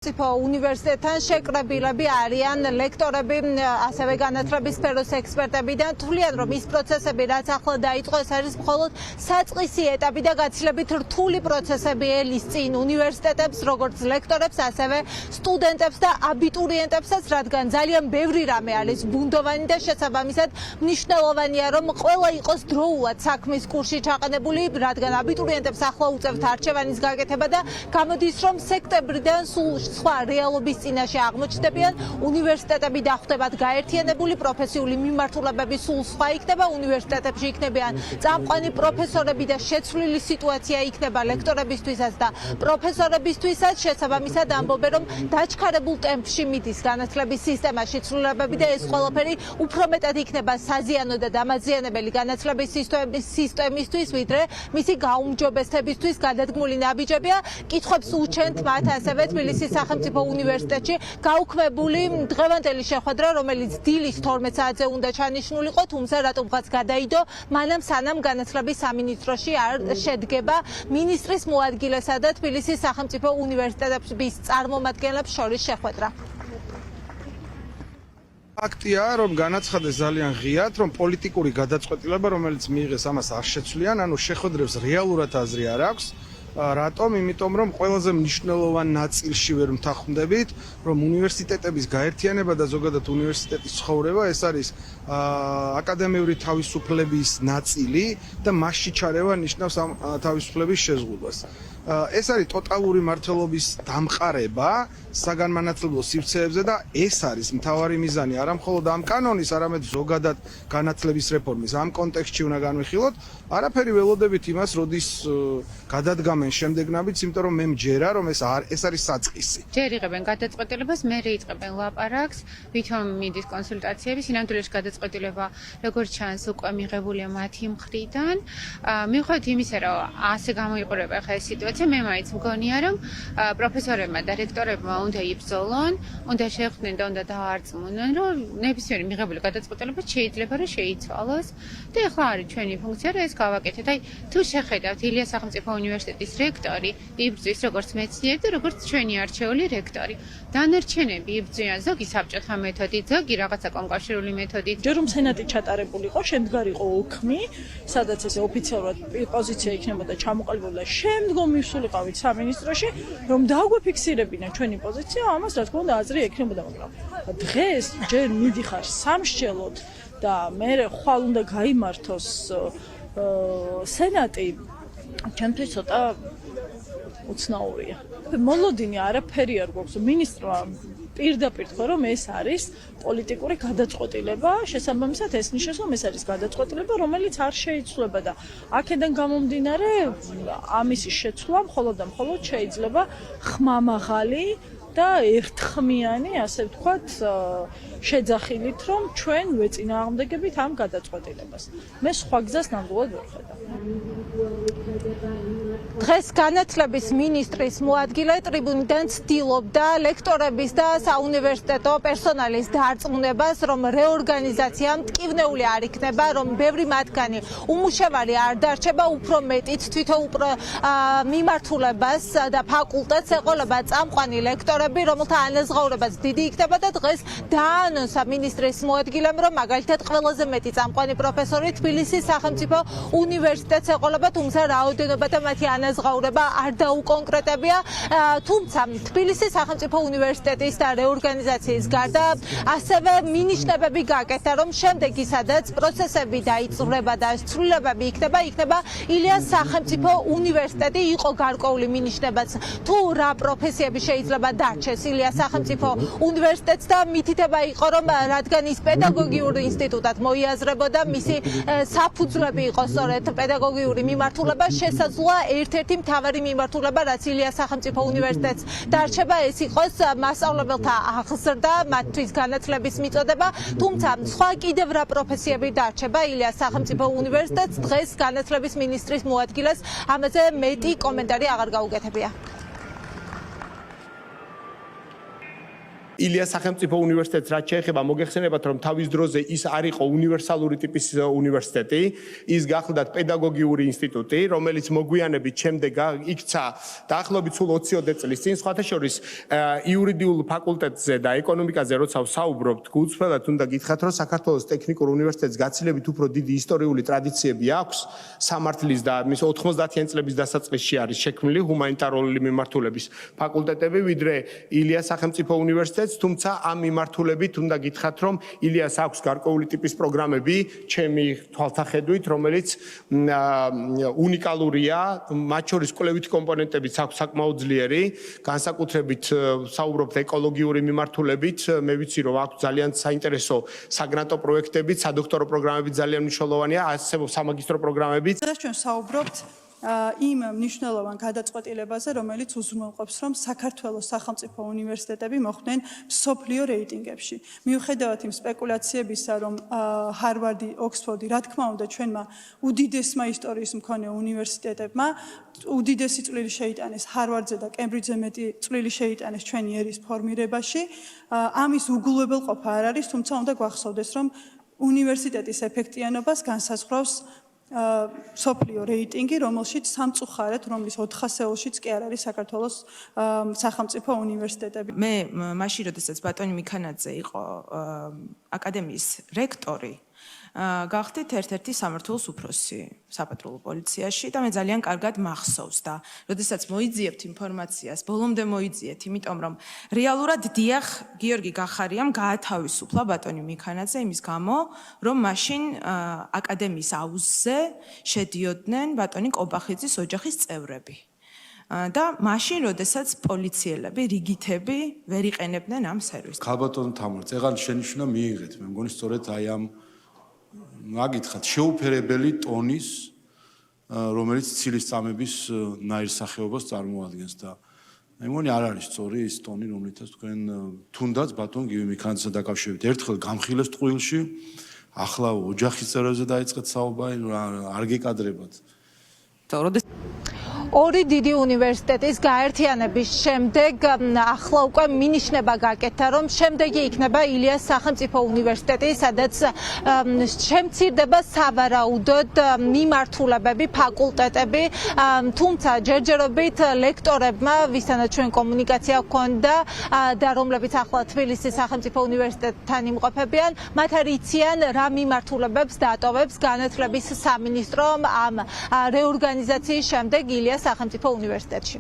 უნივერსიტეტთან შეკრებილები არიან ლექტორები, ასევე განათლების სფეროს ექსპერტები და თვლიან, რომ ის პროცესები, რაც ახლა დაიწყო, ეს არის მხოლოდ საწყისი ეტაპი და გაცილებით რთული პროცესები ელის წინ უნივერსიტეტებს, როგორც ლექტორებს, ასევე სტუდენტებს და აბიტურიენტებსაც, რადგან ძალიან ბევრი რამე არის ბუნდოვანი და შესაბამისად მნიშვნელოვანია, რომ ყველა იყოს დროულად საქმის კურსში ჩაყენებული, რადგან აბიტურიენტებს ახლა უწევთ არჩევანის გაკეთება და გამოდის, რომ სექტემბრიდან სულ სხვა რეალობის წინაშე აღმოჩნდებიან, უნივერსიტეტები დახვდებათ გაერთიანებული, პროფესიული მიმართულებები სულ სხვა იქნება, უნივერსიტეტებში იქნებიან წამყვანი პროფესორები და შეცვლილი სიტუაცია იქნება ლექტორებისთვისაც და პროფესორებისთვისაც, შესაბამისად ამბობენ, რომ დაჩქარებულ ტემპში მიდის განათლების სისტემაში ცვლილებები და ეს ყველაფერი უფრო მეტად იქნება საზიანო და დამაზიანებელი განათლების სისტემისთვის, ვიდრე მისი გაუმჯობესებისთვის გადადგმული ნაბიჯებია. კითხვებს უჩენთ მათ ასევე თბილისის სახელმწიფო უნივერსიტეტში გაუქმებული დღევანდელი შეხვედრა, რომელიც დილის 12 საათზე უნდა ჩანიშნულიყო, თუმცა რატომღაც გადაიდო, მანამ სანამ განათლების სამინისტროში არ შედგება მინისტრის მოადგილესა და თბილისის სახელმწიფო უნივერსიტეტების წარმომადგენლებს შორის შეხვედრა. ფაქტია, რომ განაცხადეს ძალიან ღიად, რომ პოლიტიკური გადაწყვეტილება, რომელიც მიიღეს, ამას არ შეცვლიან, ანუ შეხვედრებს რეალურად აზრი არ აქვს. Რატომ? იმიტომ რომ ყველაზე მნიშვნელოვან ნაწილში ვერ მთანხმდებით, რომ უნივერსიტეტების გაერთიანება და ზოგადად უნივერსიტეტის ცხოვრება ეს არის აკადემიური თავისუფლების ნაწილი და მასში ჩარევა ნიშნავს ამ თავისუფლების შეზღუდვას. ეს არის ტოტალური მართლობის დამყარება საგანმანათლებლო სივრცეებზე და ეს არის მთავარი მიზანი არა მხოლოდ ამ კანონის, არამედ ზოგადად განათლების რეფორმის. ამ კონტექსტში უნდა განვიხილოთ, არაფერი ველოდებით იმას, როდის გადადგამენ შემდეგნაბიც, იმიტომ რომ მე მჯერა, რომ ეს არის საწყისი. ჯერ იღებენ გადაწყვეტილებას, მერე იწყებენ ლაპარაკს, ვითომ მიდის კონსულტაციები, სინამდვილეში გადაწყვეტილება როგორც ჩანს უკვე მიღებულია მათი მხრიდან. მიუხედავად იმისა, რომ ასე გამოიყურება ხა ეს სიტუაცია, მე მაინც მგონია, რომ პროფესორებმა და რექტორებმა უნდა იბრძოლონ, უნდა შეხვდნენ და უნდა დაარწმუნონ, რომ ნებისმიერი მიღებული გადაწყვეტილება შეიძლება რომ შეიცვალოს და ახლა არის ჩვენი ფუნქცია, რომ ეს გავაკეთეთ. აი, თუ შეხედავთ ილიას სახელმწიფო უნივერსიტეტის რექტორი იბრძვის როგორც მეცნიერი და როგორც ჩვენი არჩეული რექტორი. დანარჩენები იბრძვიან ზოგი საბჭოთა მეთოდით, ზოგი რაღაცა კონკავშირული მეთოდით. ჯერ რომ სენატი ჩატარებულიყო, შემდგარიყო ოქმი, სადაც ესე ოფიციალურად პოზიცია იქნებოდა ჩამოყალიბებული და შემდგომ მივსულიყავით სამინისტროში, რომ დაგვეფიქსირებინა ჩვენი პოზიცია, ამას რა თქმა უნდა აზრი ექნებოდა, მაგრამ დღეს ჯერ მიდიხარ სამსჯელოდ და მე ხვალ უნდა გაიმართოს სენატი, ჩემთვის ცოტა უცნაურია. მოლოდინი არაფერი არ გვაქვს, მინისტრმა პირდაპირ თქვა, რომ ეს არის პოლიტიკური გადაწყვეტილება, შესაბამისად ეს ნიშნავს, რომ ეს არის გადაწყვეტილება, რომელიც არ შეიცვლება და აქედან გამომდინარე ამის შეცვლა მხოლოდ და მხოლოდ შეიძლება ხმამაღალი და ერთხმიანი, ასე ვთქვათ, შეძახილით, რომ ჩვენ ვეწინააღმდეგებით ამ გადაწყვეტილებას. მე სხვა გზას ნამდვილად ვერ ხედავ. დღეს განათლების მინისტრის მოადგილე ტრიბუნიდან ცდილობდა ლექტორების და საუნივერსიტეტო პერსონალის დარწმუნებას, რომ რეორგანიზაცია მტკივნეული არ იქნება, რომ ბევრი მათგანი უმუშევარი არ დარჩება, უფრო მეტიც თვითონ მიმართულებას და ფაკულტეტს ეყოლება წამყვანი ლექტორები, რომელთა ანაზღაურებაც დიდი იქნება და დღეს დაანონსა მინისტრის მოადგილემ, რომ მაგალითად ყველაზე მეტი წამყვანი პროფესორი თბილისის სახელმწიფო უნივერსიტეტს ეყოლება, თუმცა რაოდენობა და მათი ანაზღაურება არ დაუკონკრეტებია, თუმცა თბილისის სახელმწიფო უნივერსიტეტის და რეორგანიზაციის გარდა ასევე მინიშნებები გაკეთა, რომ შემდეგი სადაც პროცესები დაიწყება და ცვლილებები იქნება ილიას სახელმწიფო უნივერსიტეტი, იყო გარკვეული მინიშნებაც, თუ რა პროფესიები შეიძლება დარჩეს ილიას სახელმწიფო უნივერსიტეტს და მითითება იყო, რომ რადგან ის პედაგოგიურ ინსტიტუტად მოიაზრებოდა, მისი საფუძვლები იყო სწორედ პედაგოგიური მიმართულება, შესაძლოა ერთ-ერთი მთავარი მიმართულება, რაც ილიას სახელმწიფო უნივერსიტეტს დარჩება, ეს იყოს მასწავლებელთა აღზრდა, მათთვის განათლების მიწოდება, თუმცა სხვა კიდევ რა პროფესიები დარჩება ილიას სახელმწიფო უნივერსიტეტს, დღეს განათლების მინისტრის მოადგილეს ამაზე მეტი კომენტარი აღარ გაუკეთებია. ილიას სახელმწიფო უნივერსიტეტს რაც შეეხება მოგეხსენებათ რომ თავის დროზე ის არ იყო უნივერსალური ტიპის უნივერსიტეტი, ის გახლდათ პედაგოგიური ინსტიტუტი, რომელიც მოგვიანებით შემდეგ იქცა დაახლოებით სულ 20-ოდე წლის წინ, სხვათა შორის იურიდიულ ფაკულტეტზე და ეკონომიკაზე როცა ვსაუბრობთ, გულწრფელად უნდა გითხრათ, რომ საქართველოს ტექნიკურ უნივერსიტეტს გაცილებით უფრო დიდი ისტორიული ტრადიციები აქვს სამართლის და მის 90-იან წლების დასაწყისში არის შექმნილი ჰუმანიტარული მიმართულების ფაკულტეტები, ვიდრე ილიას სახელმწიფო უნივერსიტეტს, თუმცა ამ მიმართულებით უნდა გითხრათ, რომ ილიას აქვს გარკვეული ტიპის პროგრამები, ჩემი თვალსახედვით, რომელიც უნიკალურია, მათ შორის კვლევითი კომპონენტებიც აქვს საკმაოდ ძლიერი, განსაკუთრებით საუბრობთ ეკოლოგიური მიმართულებით, მე ვიცი რომ აქვს ძალიან საინტერესო საგრანტო პროექტები, სადოქტორო პროგრამები ძალიან მნიშვნელოვანია, ასევე სამაგისტრო პროგრამებიც. ჩვენ საუბრობთ იმ მნიშვნელოვან გადაწყვეტილებაზე, რომელიც უზრუნველყოფს, რომ საქართველოს სახელმწიფო უნივერსიტეტები მოხვდნენ მსოფლიო რეიტინგებში. მიუხედავად იმ სპეკულაციებისა, რომ ჰარვარდი, ოქსფორდი, რა თქმა უნდა, ჩვენმა უდიდესმა ისტორიის მქონე უნივერსიტეტებმა უდიდესი წვლილი შეიტანეს ჰარვარდზე და კემბრიჯზე მეტი წვლილი შეიტანეს ჩვენი ერის ფორმირებაში. ამის უგულებელყოფა არ არის, თუმცა უნდა გვახსოვდეს, რომ უნივერსიტეტის ეფექტიანობას განსაზღვრავს მსოფლიო რეიტინგი, რომელშიც სამწუხაროდ, რომლის 400-ელშიც კი არ არის საქართველოს სახელმწიფო უნივერსიტეტები. მე მაშინ, როდესაც ბატონი მიქანაძე იყო აკადემიის რექტორი, გახდით ერთ-ერთი სამმართველოს უფროსი საპატრულო პოლიციაში და მე ძალიან კარგად მახსოვს და როდესაც მოიძიებთ ინფორმაციას, ბოლომდე მოიძიეთ, იმიტომ რომ რეალურად დიახ გიორგი გახარიამ გაათავისუფლა ბატონი მიქანაძე იმის გამო, რომ მაშინ აკადემიის აუზზე შედიოდნენ ბატონი კობახიძის ოჯახის წევრები. და მაშინ, როდესაც პოლიციელები, რიგითები ვერ იყენებდნენ ამ სერვისს. ქალბატონ თამარ, წეღან შენიშვნა მიიღეთ. მე მგონი სწორედ აი ამ მაგითხათ შეუფერებელი ტონის, რომელიც ცილისწამების ნაირსახეობას წარმოადგენს და მე მგონი არ არის სწორი ის ტონი, რომლითაც თქვენ თუნდაც ბატონ გივი მიქანაძესთან დაკავშირებით ერთხელ გამხილეს ტყუილში, ახლა ოჯახის წევრებზე დაიწყეთ საუბარი, არ გეკადრებათ. ორი დიდი უნივერსიტეტის გაერთიანების შემდეგ ახლა უკვე მინიშნება გაკეთა, რომ შემდეგი იქნება ილიას სახელმწიფო უნივერსიტეტი, სადაც შემცირდება სავარაუდოდ მიმართულებები, ფაკულტეტები, თუმცა ჯერჯერობით ლექტორებმა, ვისთანაც ჩვენ კომუნიკაცია ჰქონდა და რომლებიც ახლა თბილისის სახელმწიფო უნივერსიტეტთან იმყოფებიან, მათ არ იციან რა მიმართულებებს დატოვებს განათლების სამინისტრო ამ რეორგანიზაციის შემდეგ ილიას სახელმწიფო უნივერსიტეტში.